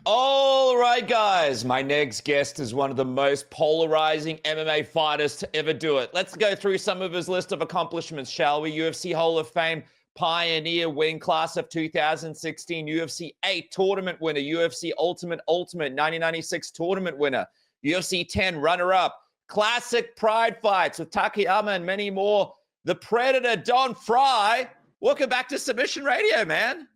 All right, guys. My next guest is one of the most polarizing MMA fighters to ever do it. Let's go through some of his list of accomplishments, shall we? UFC Hall of Fame pioneer, win class of 2016, UFC 8 tournament winner, UFC Ultimate 1996 tournament winner, UFC 10 runner-up, classic pride fights with Takayama and many more. The Predator, Don Fry. Welcome back to Submission Radio, man.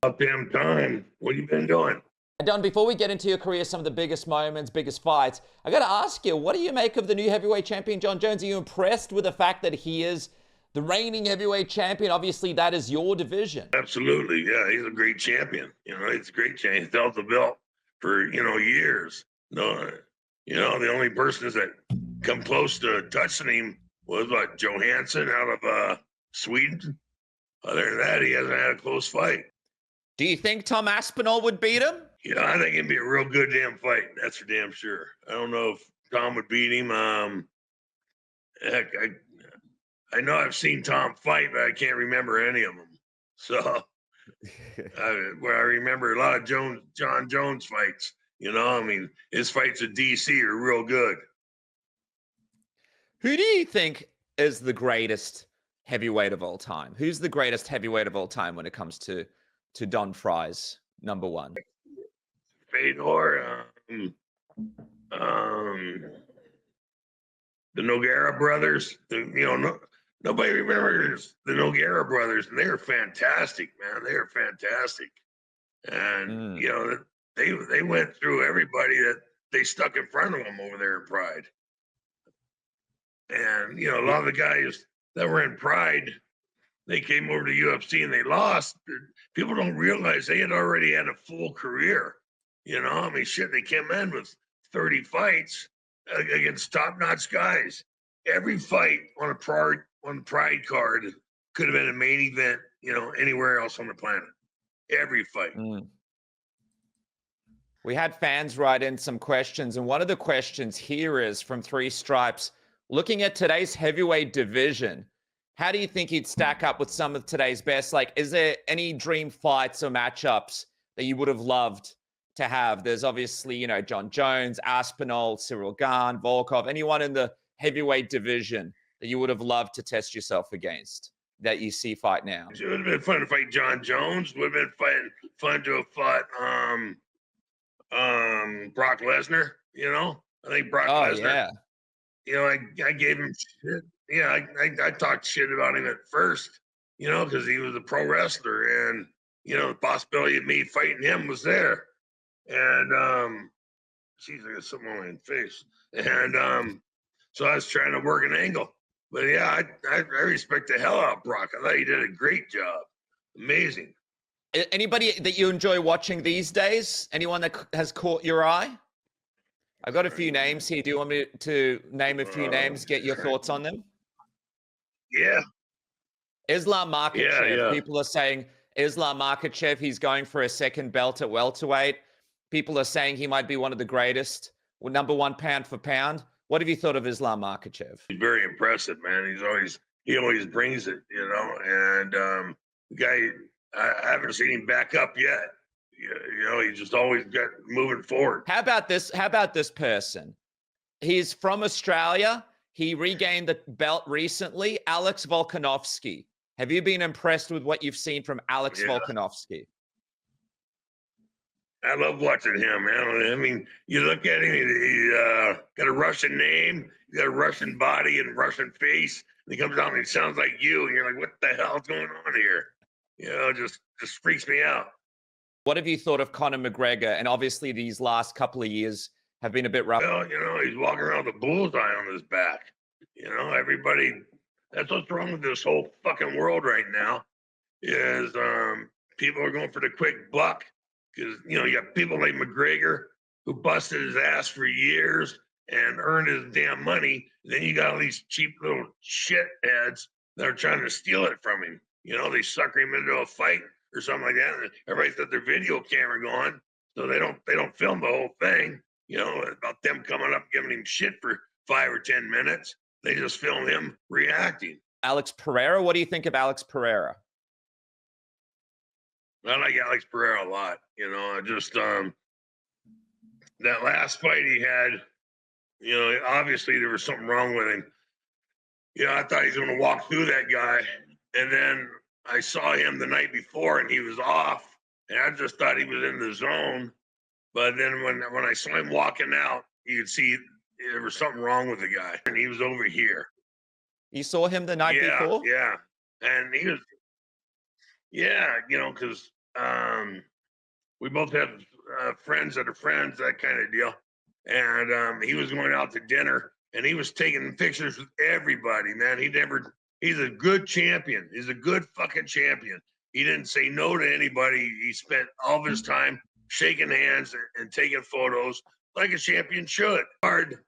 About damn time. What you been doing? Don, before we get into your career, some of the biggest moments, biggest fights, I got to ask you, what do you make of the new heavyweight champion, Jon Jones? Are you impressed with the fact that he is the reigning heavyweight champion? Obviously, that is your division. Absolutely, yeah. He's a great champion. He's a great champion. He's held the belt for years. No, the only persons that come close to touching him was what, Johansson out of Sweden. Other than that, he hasn't had a close fight. Do you think Tom Aspinall would beat him? I think it'd be a real good damn fight. That's for damn sure. I don't know if Tom would beat him. Heck, I know I've seen Tom fight, but I can't remember any of them. So, where I remember a lot of Jon Jones fights. His fights at DC are real good. Who do you think is the greatest heavyweight of all time? Who's the greatest heavyweight of all time when it comes to Don Fry's number one? Fedor, the Nogueira brothers. Nobody remembers the Nogueira brothers, and they are fantastic, man. They are fantastic, and they went through everybody that they stuck in front of them over there in Pride. And a lot of the guys that were in Pride, they came over to UFC and they lost. People don't realize they had already had a full career. They came in with 30 fights against top-notch guys. Every fight on the Pride card could have been a main event, anywhere else on the planet. Every fight. We had fans write in some questions, and one of the questions here is from Three Stripes. Looking at today's heavyweight division, how do you think he'd stack up with some of today's best? Like, is there any dream fights or matchups that you would have loved to have? There's obviously, Jon Jones, Aspinall, Cyril Gane, Volkov, anyone in the heavyweight division that you would have loved to test yourself against that you see fight now? It would have been fun to fight Jon Jones. Would have been fun to have fought Brock Lesnar. I think Brock Lesnar. Yeah. I gave him shit. Yeah, I talked shit about him at first, because he was a pro wrestler, and the possibility of me fighting him was there. And geez, I got something on my face. And so I was trying to work an angle. But yeah, I respect the hell out of Brock. I thought he did a great job. Amazing. Anybody that you enjoy watching these days? Anyone that has caught your eye? I've got a few names here. Do you want me to name a few names, get your thoughts on them? Yeah. Islam Makhachev. Yeah. People are saying Islam Makhachev, he's going for a second belt at welterweight. People are saying he might be one of the greatest, number one pound for pound. What have you thought of Islam Makhachev? He's very impressive, man. He always brings it, and the guy, I haven't seen him back up yet. He just always got moving forward. How about this person? He's from Australia. He regained the belt recently. Alex Volkanovski. Have you been impressed with what you've seen from Alex Volkanovski? I love watching him, man. You look at him, he got a Russian name, he got a Russian body and Russian face, and he comes out and he sounds like you, and you're like, what the hell's going on here? Just freaks me out. What have you thought of Conor McGregor? And obviously these last couple of years have been a bit rough. Well, he's walking around with a bullseye on his back. Everybody, that's what's wrong with this whole fucking world right now, is people are going for the quick buck. Because, you got people like McGregor who busted his ass for years and earned his damn money. Then you got all these cheap little shit heads that are trying to steal it from him. They sucker him into a fight or something like that. And everybody's got their video camera going, so they don't film the whole thing, about them coming up giving him shit for 5 or 10 minutes. They just film him reacting. Alex Pereira, what do you think of Alex Pereira? I like Alex Pereira a lot. I just that last fight he had, you know, obviously there was something wrong with him. You know, I thought he was going to walk through that guy, and then I saw him the night before, and he was off, and I just thought he was in the zone. But then when I saw him walking out, you could see there was something wrong with the guy, and he was over here. You saw him the night Yeah, before? yeah, and he was, yeah, you know, because we both have friends that are friends, that kind of deal. And he was going out to dinner, and he was taking pictures with everybody. Man, he's a good champion. He's a good fucking champion. He didn't say no to anybody. He spent all of his time shaking hands and taking photos like a champion should. Hard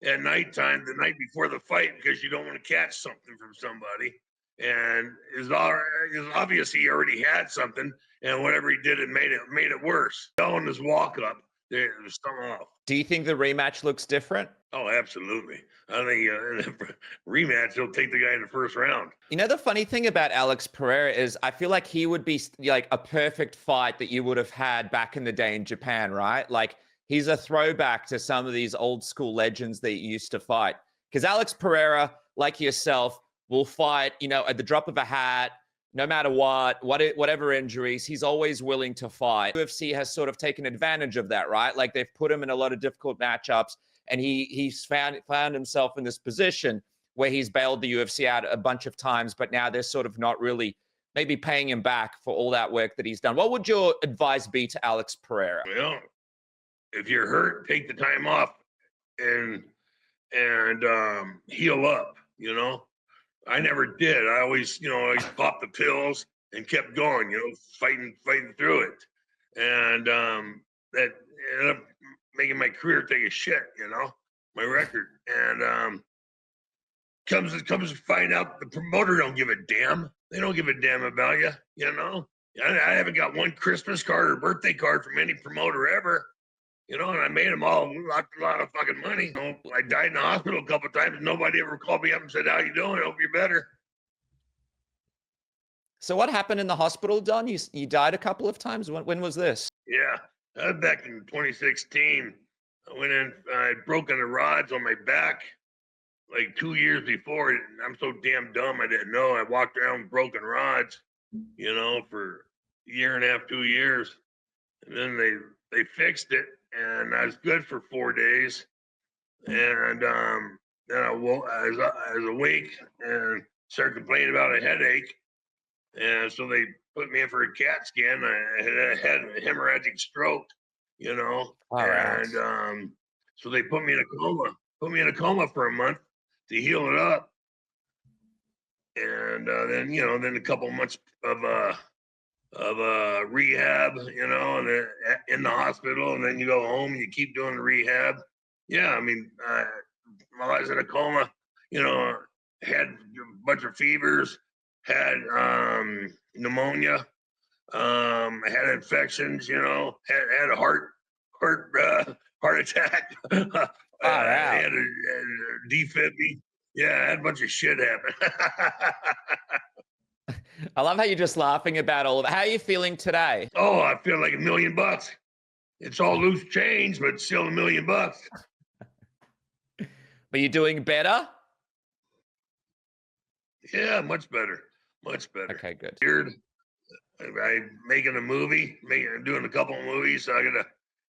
at nighttime, the night before the fight, because you don't want to catch something from somebody. And it's obvious he already had something, and whatever he did, it made it worse. On his walk up, there was something off. Do you think the rematch looks different? Oh, absolutely. I think rematch, he'll take the guy in the first round. You know, the funny thing about Alex Pereira is I feel like he would be like a perfect fight that you would have had back in the day in Japan, right? Like he's a throwback to some of these old school legends that you used to fight. Because Alex Pereira, like yourself, will fight, you know, at the drop of a hat, no matter whatever injuries, he's always willing to fight. UFC has sort of taken advantage of that, right? Like they've put him in a lot of difficult matchups, and he's found himself in this position where he's bailed the UFC out a bunch of times, but now they're sort of not really maybe paying him back for all that work that he's done. What would your advice be to Alex Pereira? Well, if you're hurt, take the time off and heal up. You know, I never did. I always, you know, I popped the pills and kept going. You know, fighting through it, and that ended up making my career take a shit. You know, my record, and comes to find out the promoter don't give a damn. They don't give a damn about you. You know, I haven't got one Christmas card or birthday card from any promoter ever. You know, and I made them all a lot of fucking money. You know, I died in the hospital a couple of times. Nobody ever called me up and said, "How you doing? I hope you're better." So what happened in the hospital, Don? You died a couple of times. When was this? Yeah, that was back in 2016. I went in. I'd broken the rods on my back like 2 years before. And I'm so damn dumb. I didn't know. I walked around with broken rods, you know, for a year and a half, 2 years, and then they fixed it, and I was good for 4 days. And then I was awake and started complaining about a headache. And so they put me in for a CAT scan. I had a hemorrhagic stroke, you know. All right. And so they put me in a coma for a month to heal it up. And then, you know, then a couple months of rehab, you know, and then in the hospital, and then you go home and you keep doing the rehab. Yeah, I mean, while I was in a coma, you know, had a bunch of fevers, had pneumonia, had infections, you know, had a heart attack, Far out. had a defib. Yeah, I had a bunch of shit happen. I love how you're just laughing about all of it. How are you feeling today? Oh, I feel like $1,000,000. It's all loose change, but still $1,000,000. Are you doing better? Yeah, much better. Much better. Okay, good. Weird. I'm making a movie, doing a couple of movies. So I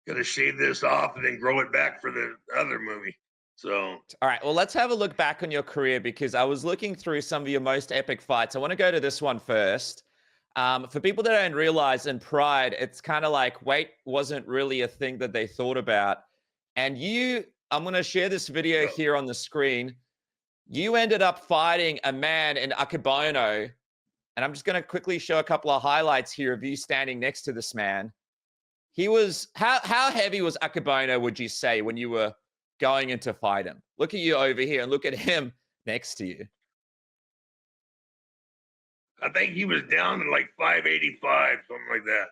gotta shave this off and then grow it back for the other movie. So All right, well, let's have a look back on your career because I was looking through some of your most epic fights. I want to go to this one first. For people that don't realize in Pride, it's kind of like weight wasn't really a thing that they thought about. And I'm going to share this video here on the screen. You ended up fighting a man in Akebono. And I'm just going to quickly show a couple of highlights here of you standing next to this man. He was, how heavy was Akebono, would you say, when you were going in to fight him? Look at you over here and look at him next to you. I think he was down to like 585, something like that.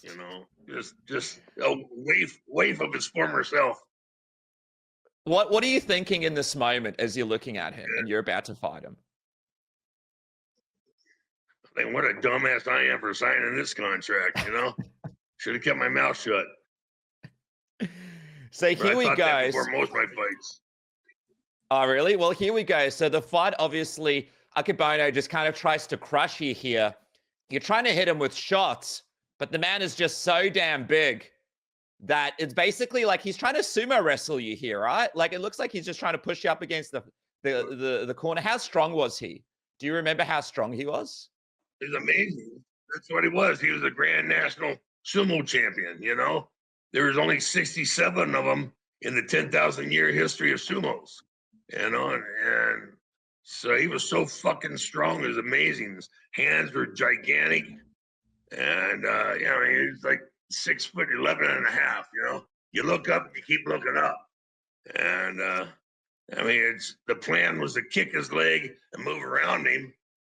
You know, just a waif of his former self. What are you thinking in this moment as you're looking at him and you're about to fight him? I think, what a dumbass I am for signing this contract, you know? Should have kept my mouth shut. So But I here we thought that go. before most of my fights. Oh, really? Well, here we go. So the fight, obviously, Akebono just kind of tries to crush you here. You're trying to hit him with shots, but the man is just so damn big that it's basically like he's trying to sumo wrestle you here, right? Like it looks like he's just trying to push you up against the corner. How strong was he? Do you remember how strong he was? He's amazing. That's what he was. He was a Grand National Sumo champion. There was only 67 of them in the 10,000 year history of sumos. And so he was so fucking strong. It was amazing. His hands were gigantic, and he was like 6'11" and a half. You look up, you keep looking up, and it's the plan was to kick his leg and move around him.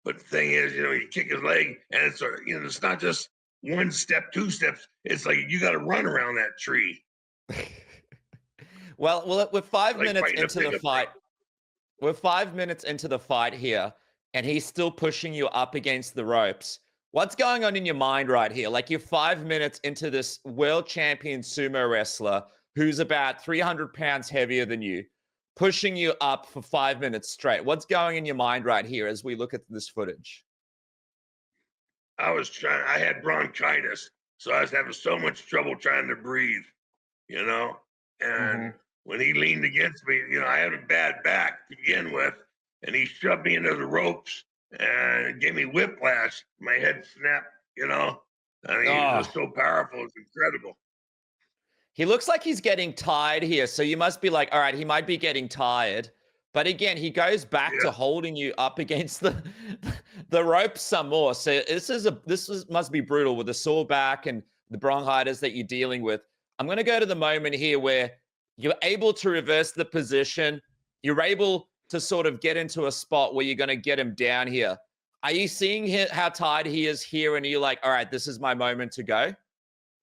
But the thing is, you kick his leg, and it's not just one step, two steps. It's like you got to run around that tree. Well, we're 5 minutes Like into the fight. We're 5 minutes into the fight here, and he's still pushing you up against the ropes. What's going on in your mind right here? Like you're 5 minutes into this world champion sumo wrestler who's about 300 pounds heavier than you, pushing you up for 5 minutes straight. What's going in your mind right here as we look at this footage? I had bronchitis, so I was having so much trouble trying to breathe, and when he leaned against me, I had a bad back to begin with, and he shoved me into the ropes and gave me whiplash. My head snapped, I mean, it was so powerful. It's incredible. He looks like he's getting tired here. So you must be like, all right, he might be getting tired. But again, he goes back to holding you up against the rope some more. So must be brutal with the sore back and the bronchitis that you're dealing with. I'm going to go to the moment here where you're able to reverse the position. You're able to sort of get into a spot where you're going to get him down here. Are you seeing how tired he is here? And you're like, all right, this is my moment to go.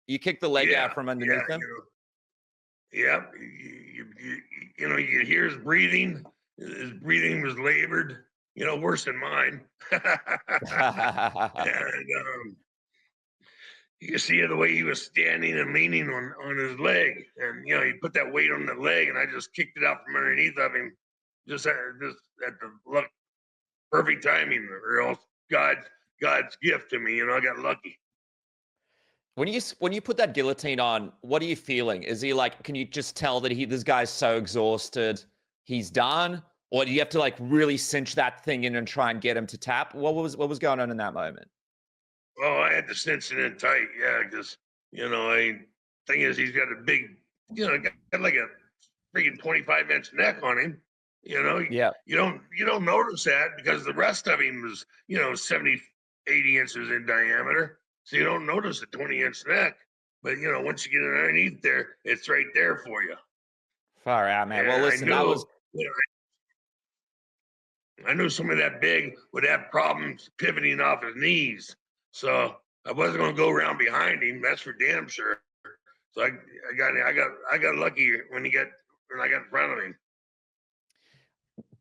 You kick the leg out from underneath him. Yeah, you hear his breathing. His breathing was labored, worse than mine. And you see the way he was standing and leaning on his leg, and he put that weight on the leg, and I just kicked it out from underneath of him, just at the perfect timing, or else God's gift to me. I got lucky. When you put that guillotine on, what are you feeling? Is he like, can you just tell that this guy's so exhausted, he's done? Or do you have to like really cinch that thing in and try and get him to tap? What was going on in that moment? Oh, I had to cinch it in tight, yeah, because thing is he's got a big, got like a freaking 25-inch neck on him. Yeah. You don't notice that because the rest of him was 70, 80 inches in diameter. So you don't notice a 20-inch neck, but once you get it underneath there, it's right there for you. Far out, man. Well, listen, I knew somebody that big would have problems pivoting off his knees, so I wasn't going to go around behind him. That's for damn sure. So I got lucky when I got in front of him.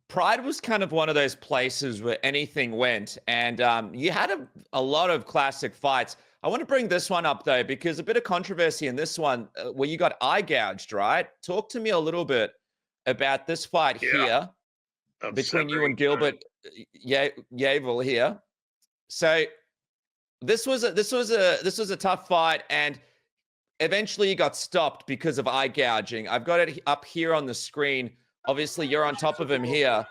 Pride was kind of one of those places where anything went, and you had a lot of classic fights. I want to bring this one up, though, because a bit of controversy in this one where you got eye gouged, right? Talk to me a little bit about this fight here between you and Gilbert Yvel here. So this was a tough fight, and eventually you got stopped because of eye gouging. I've got it up here on the screen. Obviously, you're on top of him here.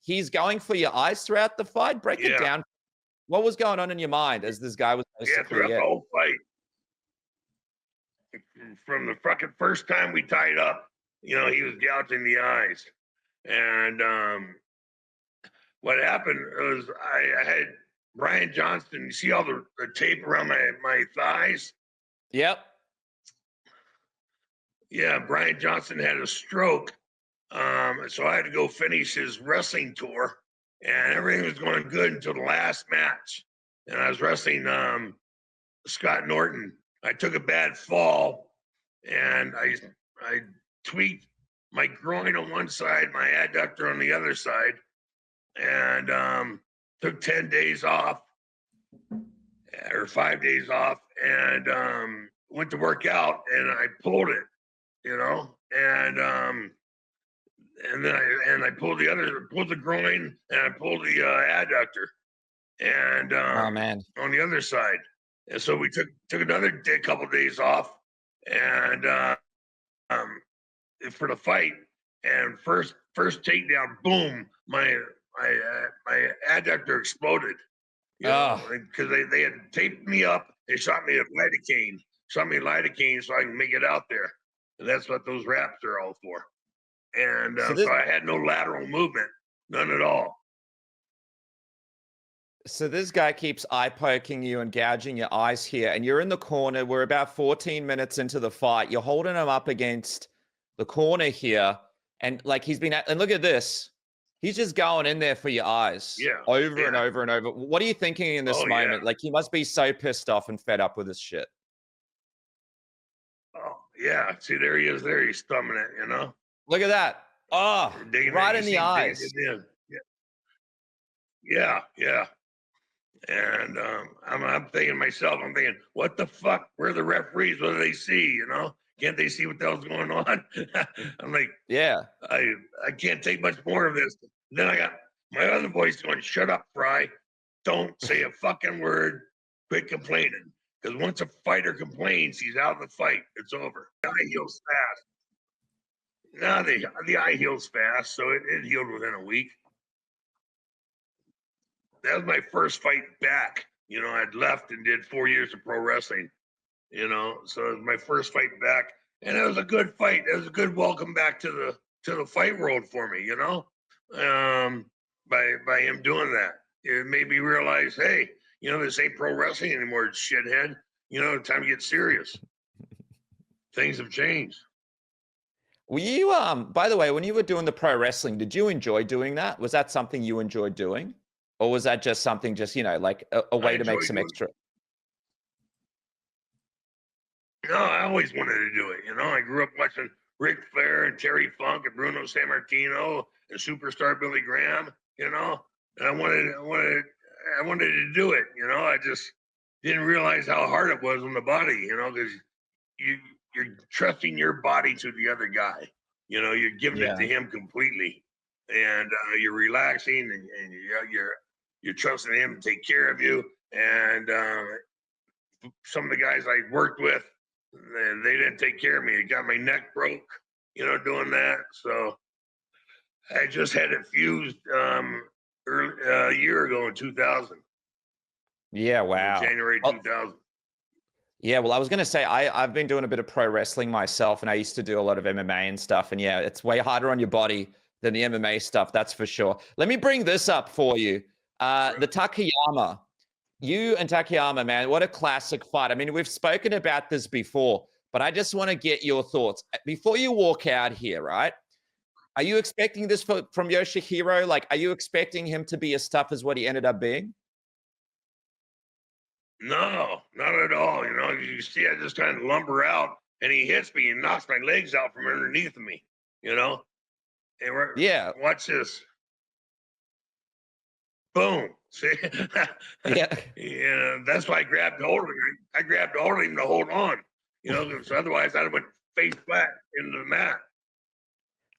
He's going for your eyes throughout the fight. Break it down. What was going on in your mind as this guy was throughout the whole fight? From the fucking first time we tied up, he was gouging the eyes. And what happened was I had Brian Johnston. You see all the tape around my thighs? Yep. Yeah, Brian Johnston had a stroke, so I had to go finish his wrestling tour, and everything was going good until the last match. And I was wrestling Scott Norton. I took a bad fall, and I tweaked my groin on one side, my adductor on the other side, and took 10 days off, or 5 days off, and went to work out and I pulled it, you know, and then I pulled pulled the groin and I pulled the adductor and Oh man. on the other side. And so we took another couple days off and um, for the fight. And first takedown, boom, my adductor exploded. You know, Oh, because they had taped me up. They shot me lidocaine so I can make it out there. And that's what those wraps are all for. And so so this I had no lateral movement, none at all. so this guy keeps eye poking you and gouging your eyes here, and you're in the corner. We're about 14 minutes into the fight. You're holding him up against the corner here, and like and look at this. He's just going in there for your eyes Yeah, over and yeah. over and over. What are you thinking in this Oh yeah. moment? Like, you must be so pissed off and fed up with this shit. Oh yeah. See, there he is. There he's thumbing it. You know, Look at that. Oh, digging right it. You in see the him digging eyes. it in. Yeah, yeah. And I'm thinking to myself, I'm thinking, what the fuck? Where are the referees? What do they see? You know, can't they see what the hell's going on? I'm like, Yeah. I can't take much more of this. Then I got my other voice going, shut up, Fry. Don't say a fucking word. Quit complaining. Because once a fighter complains, he's out of the fight. It's over. The eye heals fast. No, the eye heals fast, so it healed within a week. That was my first fight back. You know, I'd left and did 4 years of pro wrestling. You know, so it was my first fight back, and it was a good fight. It was a good welcome back to the fight world for me. You know, by him doing that, it made me realize, hey, you know, this ain't pro wrestling anymore, shithead. You know, time to get serious. Things have changed. Were you by the way, when you were doing the pro wrestling, did you enjoy doing that? Was that something you enjoyed doing? Or was that just something like a I way to make enjoy some doing. extra? No, I always wanted to do it. You know, I grew up watching Ric Flair and Terry Funk and Bruno Sammartino and superstar Billy Graham. You know, and I wanted to do it. You know, I just didn't realize how hard it was on the body. You know, because you you're trusting your body to the other guy. You know, you're giving it to Yeah. him completely, and you're relaxing, and you're trusting him to take care of you. And some of the guys I worked with, they didn't take care of me. It got my neck broke, you know, doing that. So I just had it fused a year ago in 2000, Yeah, in wow. January Oh, 2000. yeah, well, I was gonna say I've been doing a bit of pro wrestling myself, and I used to do a lot of MMA and stuff. And yeah, it's way harder on your body than the MMA stuff, that's for sure. Let me bring this up for you. The Right. Takayama. You and Takayama, man, what a classic fight. I mean, we've spoken about this before, but I just want to get your thoughts. Before you walk out here, right? Are you expecting this from Yoshihiro? Like, are you expecting him to be as tough as what he ended up being? No, not at all. You know, you see, I just kind of lumber out, and he hits me and knocks my legs out from underneath me. You know, and Yeah. watch this. Boom. See, Yeah. yeah, that's why I grabbed hold of him. I grabbed hold of him to hold on. You know, because otherwise I'd have went face flat into the mat.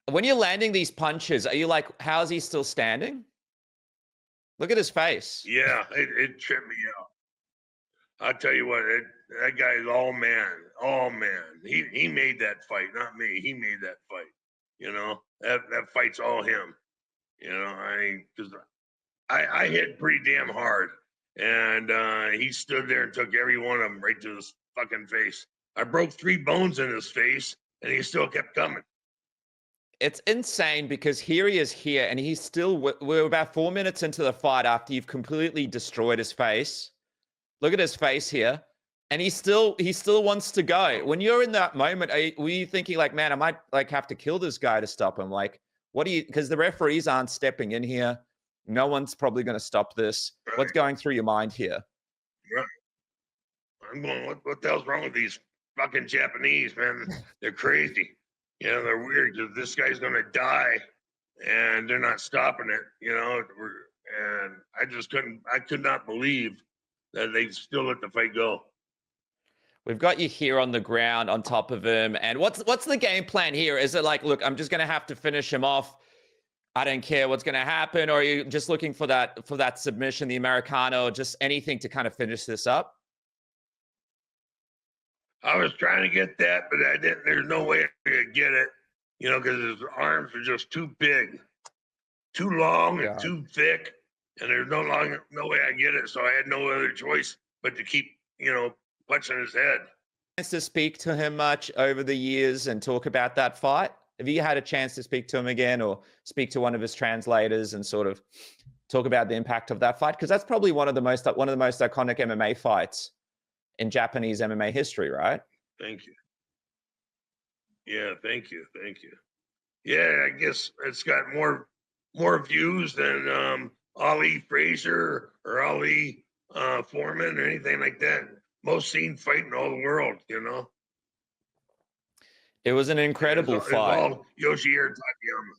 When you're landing these punches, are you like, how is he still standing? Look at his face. Yeah, it tripped me out. I'll tell you what, that guy is all man, all man. He made that fight, not me. He made that fight. You know, that fight's all him. You know, I mean, because I hit pretty damn hard, and he stood there and took every one of them right to his fucking face. I broke 3 bones in his face, and he still kept coming. It's insane because here he is here, and he's still, we're about 4 minutes into the fight after you've completely destroyed his face. Look at his face here. And he still wants to go. When you're in that moment, were you thinking like, man, I might like have to kill this guy to stop him? Like, what do you, because the referees aren't stepping in here. No one's probably going to stop this. What's Right? going through your mind here? Right. I'm going, what the hell's wrong with these fucking Japanese, man? They're crazy. You know, they're weird. This guy's gonna die, and they're not stopping it. You know, and I could not believe that they still let the fight go. We've got you here on the ground on top of him. And what's the game plan here? Is it like, look, I'm just going to have to finish him off. I don't care what's going to happen. Or are you just looking for that submission, the Americano, or just anything to kind of finish this up? I was trying to get that, but I didn't. There's no way I could get it, because his arms are just too big, too long, and too thick, and there's no way I get it. So I had no other choice but to keep, punching his head. To speak to him much over the years and talk about that fight? Have you had a chance to speak to him again, or speak to one of his translators and sort of talk about the impact of that fight? Because that's probably one of the most iconic MMA fights in Japanese MMA history, right? Thank you. Yeah, thank you. Yeah, I guess it's got more views than Ali Frazier or Ali Foreman or anything like that. Most seen fight in all the world, It was an incredible fight. All Yoshihiro Takayama.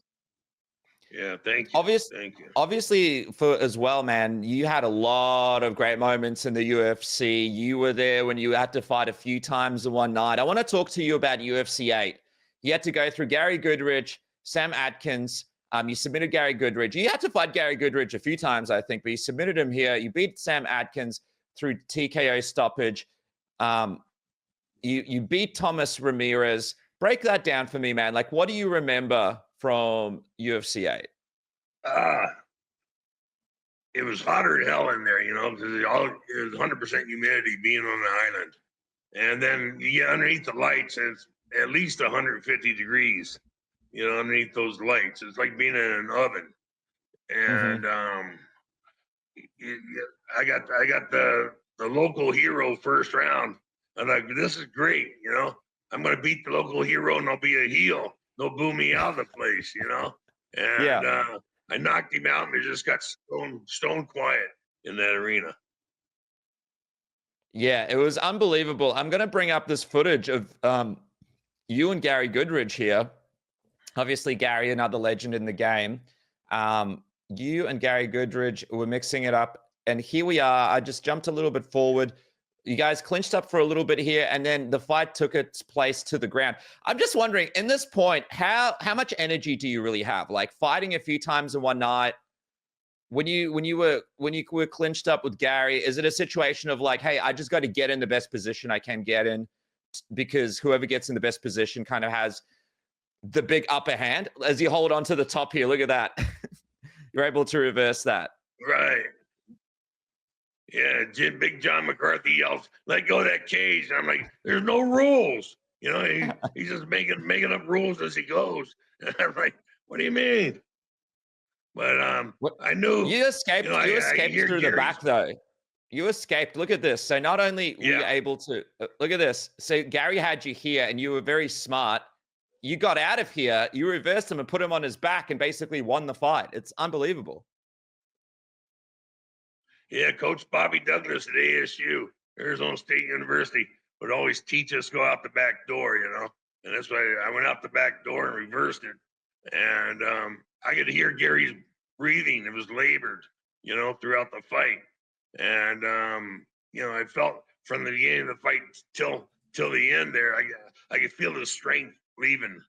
Yeah, thank you. Thank you. Obviously, as well, man, you had a lot of great moments in the UFC. You were there when you had to fight a few times in one night. I want to talk to you about UFC 8. You had to go through Gary Goodridge, Sam Atkins. You submitted Gary Goodridge. You had to fight Gary Goodridge a few times, I think, but you submitted him here. You beat Sam Atkins through TKO stoppage. You beat Thomas Ramirez. Break that down for me, man. Like, what do you remember from UFC 8? It was hotter than hell in there, because it was 100% humidity being on the island. And then you get underneath the lights, and it's at least 150 degrees, underneath those lights. It's like being in an oven. And I got the local hero first round. I'm like, this is great, I'm going to beat the local hero and I'll be a heel. They'll boo me out of the place, And I knocked him out, and it just got stone quiet in that arena. Yeah, it was unbelievable. I'm going to bring up this footage of you and Gary Goodridge here. Obviously, Gary, another legend in the game. You and Gary Goodridge were mixing it up. And here we are. I just jumped a little bit forward. You guys clinched up for a little bit here, and then the fight took its place to the ground. I'm just wondering, in this point, how much energy do you really have? Like, fighting a few times in one night, when you were clinched up with Gary, is it a situation of like, hey, I just got to get in the best position I can get in, because whoever gets in the best position kind of has the big upper hand? As you hold on to the top here, look at that. You're able to reverse that. Right. Yeah, Big John McCarthy yells, "Let go of that cage!" And I'm like, "There's no rules." He's just making up rules as he goes. And I'm like, "What do you mean?" But I knew you escaped. You escaped through the back, though. You escaped. Look at this. So not only were you able to look at this. So Gary had you here, and you were very smart. You got out of here. You reversed him and put him on his back, and basically won the fight. It's unbelievable. Yeah, Coach Bobby Douglas at ASU, Arizona State University, would always teach us go out the back door, and that's why I went out the back door and reversed it. And I could hear Gary's breathing. It was labored, throughout the fight. And, I felt from the beginning of the fight till the end there, I could feel his strength leaving.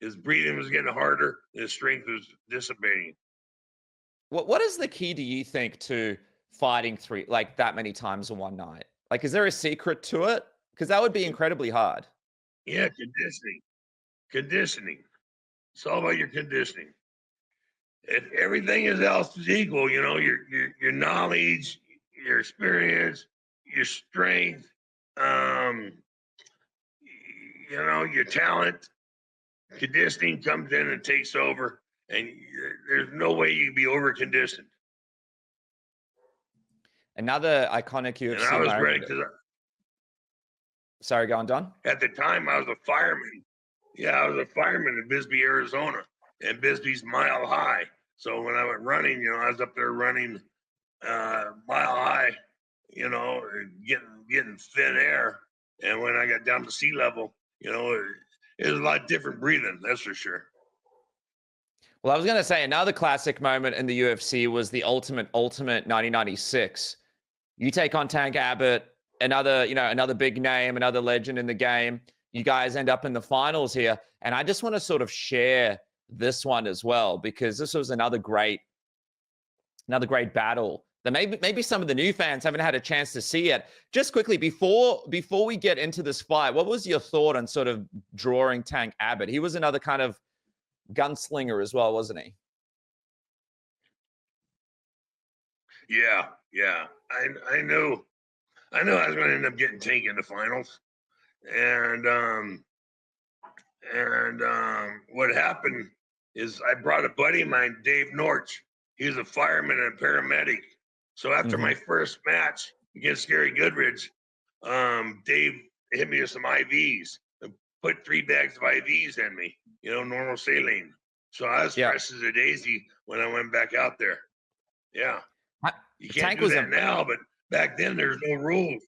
His breathing was getting harder. His strength was dissipating. What is the key, do you think, to fighting that many times in one night? Like, is there a secret to it? Because that would be incredibly hard. Yeah, conditioning. It's all about your conditioning. If everything else is equal, your knowledge, your experience, your strength, your talent, conditioning comes in and takes over. And there's no way you'd be over-conditioned. Another iconic UFC And I was ready because sorry, go on, Don. At the time, I was a fireman. Yeah, I was a fireman in Bisbee, Arizona, and Bisbee's Mile High. So when I went running, I was up there running Mile High, getting thin air. And when I got down to sea level, it was a lot different breathing, that's for sure. Well, I was going to say another classic moment in the UFC was the Ultimate 1996. You take on Tank Abbott. another, another big name, another legend in the game. You guys end up in the finals here. And I just want to sort of share this one as well, because this was another great battle that maybe some of the new fans haven't had a chance to see yet. Just quickly, before we get into this fight, what was your thought on sort of drawing Tank Abbott? He was another kind of gunslinger as well, wasn't he? Yeah, yeah. I knew I was going to end up getting Tank in the finals, and what happened is I brought a buddy of mine, Dave Norch. He's a fireman and a paramedic. So after my first match against Gary Goodridge, Dave hit me with some IVs and put 3 bags of IVs in me, normal saline. So I was fresh as a daisy when I went back out there. Yeah. You can't do that now, but back then there's no rules.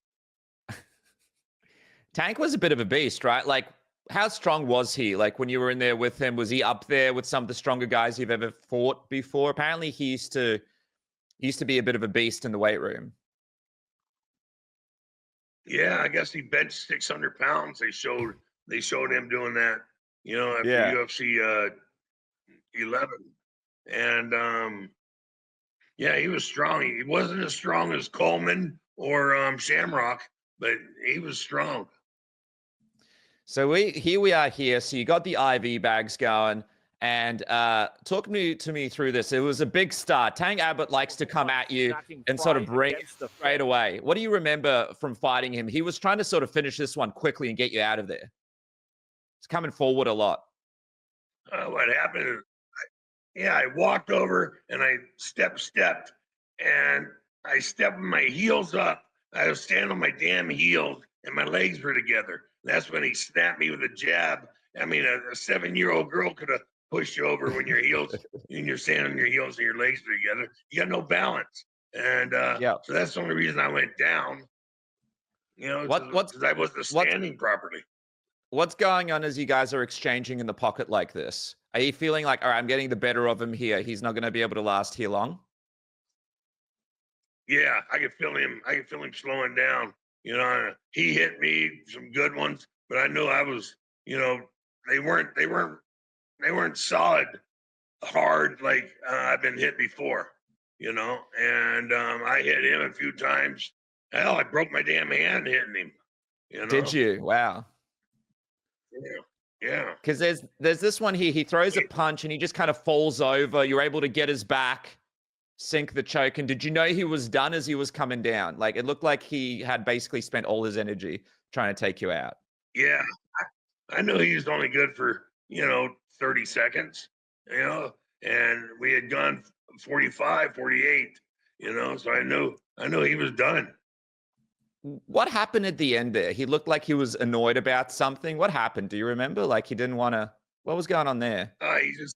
Tank was a bit of a beast, right? Like, how strong was he? Like, when you were in there with him, was he up there with some of the stronger guys you've ever fought before? Apparently he used to be a bit of a beast in the weight room. Yeah, I guess he benched 600 pounds. They showed him doing that, after UFC 11. And yeah, he was strong. He wasn't as strong as Coleman or Shamrock, but he was strong. So here we are here. So you got the IV bags going, and talk to me through this. It was a big start. Tank Abbott likes to come at you and sort of bring it straight away. What do you remember from fighting him? He was trying to sort of finish this one quickly and get you out of there. It's coming forward a lot. What happened is, I walked over and I stepped, and I stepped with my heels up. I was standing on my damn heels and my legs were together. That's when he snapped me with a jab. I mean, a 7-year-old girl could have pushed you over when your heels, and you're standing on your heels and your legs are together. You got no balance. And so that's the only reason I went down, because I wasn't standing properly. What's going on as you guys are exchanging in the pocket like this? Are you feeling like, all right, I'm getting the better of him here, he's not going to be able to last here long? Yeah, I could feel him. I could feel him slowing down. He hit me some good ones, but I knew I was, they weren't solid, hard like I've been hit before, and I hit him a few times. Hell, I broke my damn hand hitting him. Did you? Wow. Yeah. Because there's this one here. He throws a punch and he just kind of falls over. You're able to get his back, sink the choke. And did you know he was done as he was coming down? Like, it looked like he had basically spent all his energy trying to take you out. Yeah. I knew he was only good for, 30 seconds, and we had gone 45, 48, so I knew he was done. What happened at the end there? He looked like he was annoyed about something. What happened? Do you remember? Like, he didn't want to, what was going on there? He's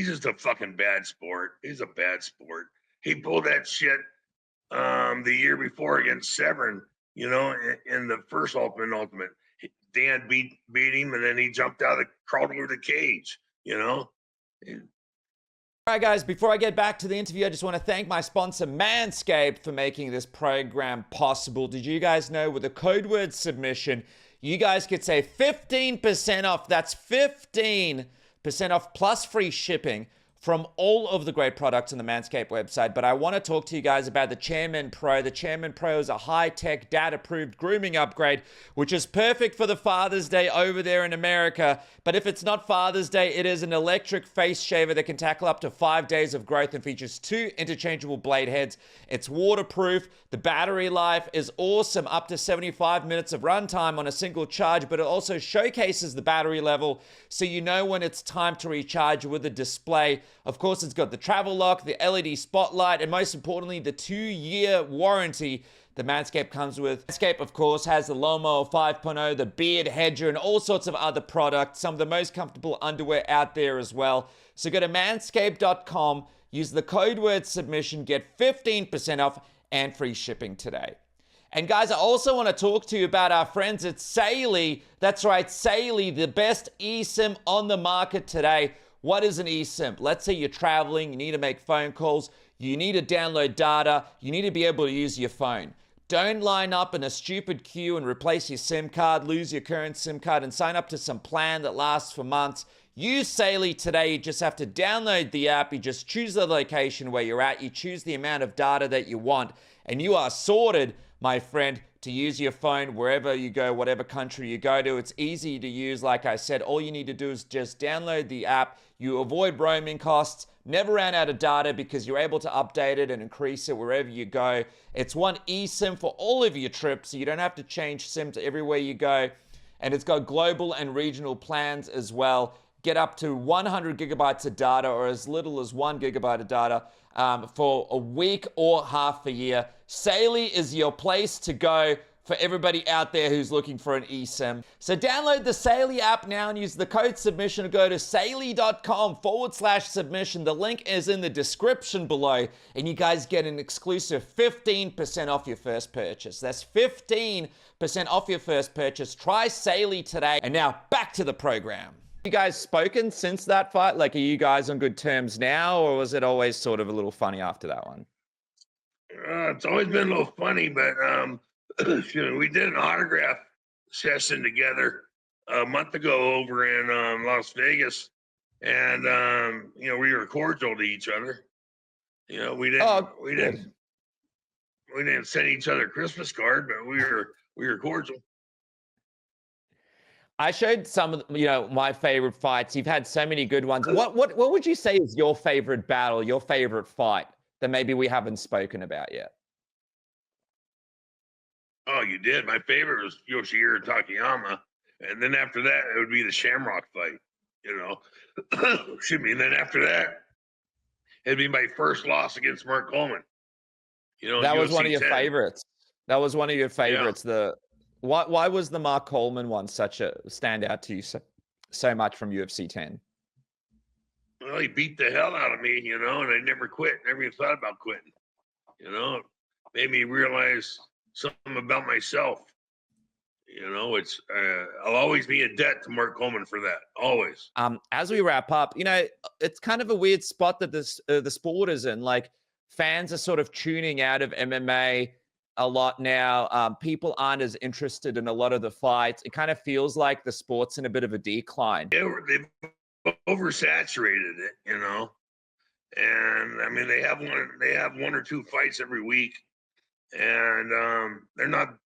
just a fucking bad sport. He's a bad sport. He pulled that shit the year before against Severn, in the first Ultimate. Dan beat him, and then he crawled over the cage, All right, guys, before I get back to the interview, I just want to thank my sponsor, Manscaped, for making this program possible. Did you guys know with a code word submission, you guys could save 15% off? That's 15% off plus free shipping from all of the great products on the Manscaped website. But I want to talk to you guys about the Chairman Pro. The Chairman Pro is a high-tech, data-approved grooming upgrade, which is perfect for the Father's Day over there in America. But if it's not Father's Day, it is an electric face shaver that can tackle up to 5 days of growth and features 2 interchangeable blade heads. It's waterproof. The battery life is awesome, up to 75 minutes of runtime on a single charge, but it also showcases the battery level so you know when it's time to recharge with a display. Of course, it's got the travel lock, the LED spotlight, and most importantly, the 2-year warranty the Manscaped comes with. Manscaped, of course, has the Lawnmower 5.0, the Beard Hedger, and all sorts of other products, some of the most comfortable underwear out there as well. So go to manscaped.com, use the code word submission, get 15% off and free shipping today. And guys, I also want to talk to you about our friends at Saily. That's right, Saily, the best eSIM on the market today. What is an eSIM? Let's say you're traveling, you need to make phone calls, you need to download data, you need to be able to use your phone. Don't line up in a stupid queue and replace your SIM card, lose your current SIM card, and sign up to some plan that lasts for months. Use Saily today. You just have to download the app. You just choose the location where you're at. You choose the amount of data that you want, and you are sorted, my friend, to use your phone wherever you go, whatever country you go to. It's easy to use. Like I said, all you need to do is just download the app. You avoid roaming costs, never ran out of data because you're able to update it and increase it wherever you go. It's one eSIM for all of your trips, so you don't have to change SIM to everywhere you go. And it's got global and regional plans as well. Get up to 100 gigabytes of data or as little as 1 gigabyte of data for a week or half a year. Saily is your place to go for everybody out there who's looking for an eSIM. So download the Saily app now and use the code submission or go to saily.com/submission. The link is in the description below, and you guys get an exclusive 15% off your first purchase. That's 15% off your first purchase. Try Saily today. And now back to the program. You guys spoken since that fight? Like, are you guys on good terms now, or was it always sort of a little funny after that one? It's always been a little funny, but we did an autograph session together a month ago over in Las Vegas, and we were cordial to each other. We didn't send each other a Christmas card, but we were cordial. I showed some of my favorite fights. You've had so many good ones. What would you say is your favorite battle, your favorite fight that maybe we haven't spoken about yet? Oh, you did. My favorite was Yoshihiro Takayama, and then after that it would be the Shamrock fight. Excuse me. And then after that, it'd be my first loss against Mark Coleman. That was one of your favorites. That was one of your favorites. Yeah. Why was the Mark Coleman one such a standout to you so much from UFC 10? Well, he beat the hell out of me, and I never quit. Never even thought about quitting. It made me realize something about myself. I'll always be in debt to Mark Coleman for that. Always. As we wrap up, it's kind of a weird spot that the sport is in. Like, fans are sort of tuning out of MMA a lot now. People aren't as interested in a lot of the fights. It kind of feels like the sport's in a bit of a decline. They've oversaturated it, and I mean they have one or two fights every week, and they're not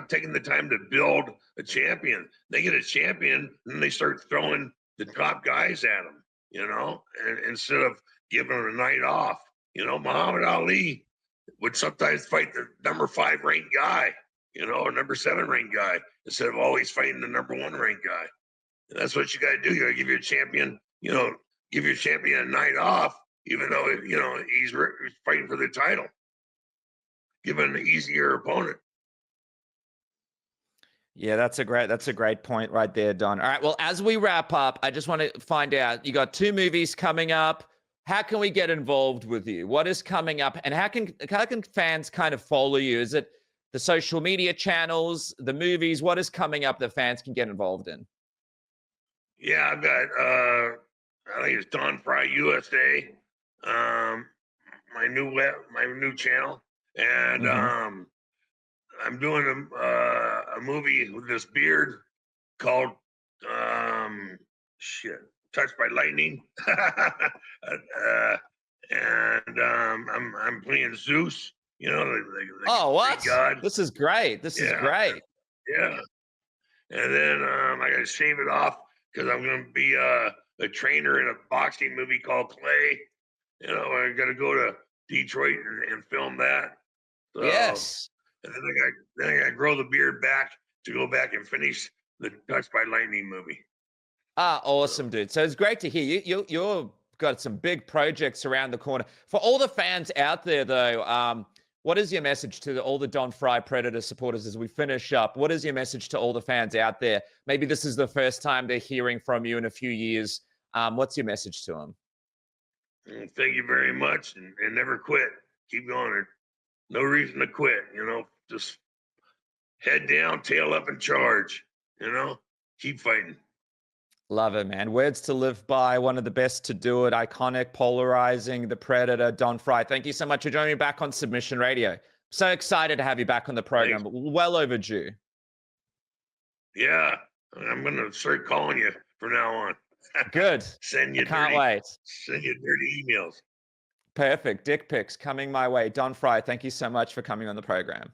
taking the time to build a champion. They get a champion, and they start throwing the top guys at them, and instead of giving them a night off. Muhammad Ali would sometimes fight the number 5 ranked guy, or number 7 ranked guy, instead of always fighting the number 1 ranked guy. And that's what you got to do. You got to give your champion, give your champion a night off, even though, he's fighting for the title. Give him an easier opponent. Yeah, that's a great point right there, Don. All right, well, as we wrap up, I just want to find out, you got 2 movies coming up. How can we get involved with you? What is coming up? And how can fans kind of follow you? Is it the social media channels, the movies? What is coming up that fans can get involved in? Yeah, I've got, I think it's Don Fry USA, my new channel. And I'm doing a movie with this beard called, Touched by Lightning. And I'm playing Zeus, oh, what? God. This is great. This is great. Yeah. And then I gotta shave it off because I'm gonna be a trainer in a boxing movie called Clay. I gotta go to Detroit and film that. So, yes. And then I gotta grow the beard back to go back and finish the Touched by Lightning movie. Awesome, dude. So it's great to hear you've got some big projects around the corner. For all the fans out there, though, what is your message to all the Don Frye Predator supporters as we finish up? What is your message to all the fans out there? Maybe this is the first time they're hearing from you in a few years. What's your message to them? Thank you very much, and never quit. Keep going. No reason to quit. Just head down, tail up, and charge. Keep fighting. Love it, man. Words to live by. One of the best to do it. Iconic, polarizing, the Predator, Don Frye. Thank you so much for joining me back on Submission Radio. So excited to have you back on the program. Thanks. Well overdue. Yeah, I'm gonna start calling you from now on. Good. Send I you can't dirty, wait. send you dirty emails. Perfect. Dick pics coming my way. Don Fry, thank you so much for coming on the program.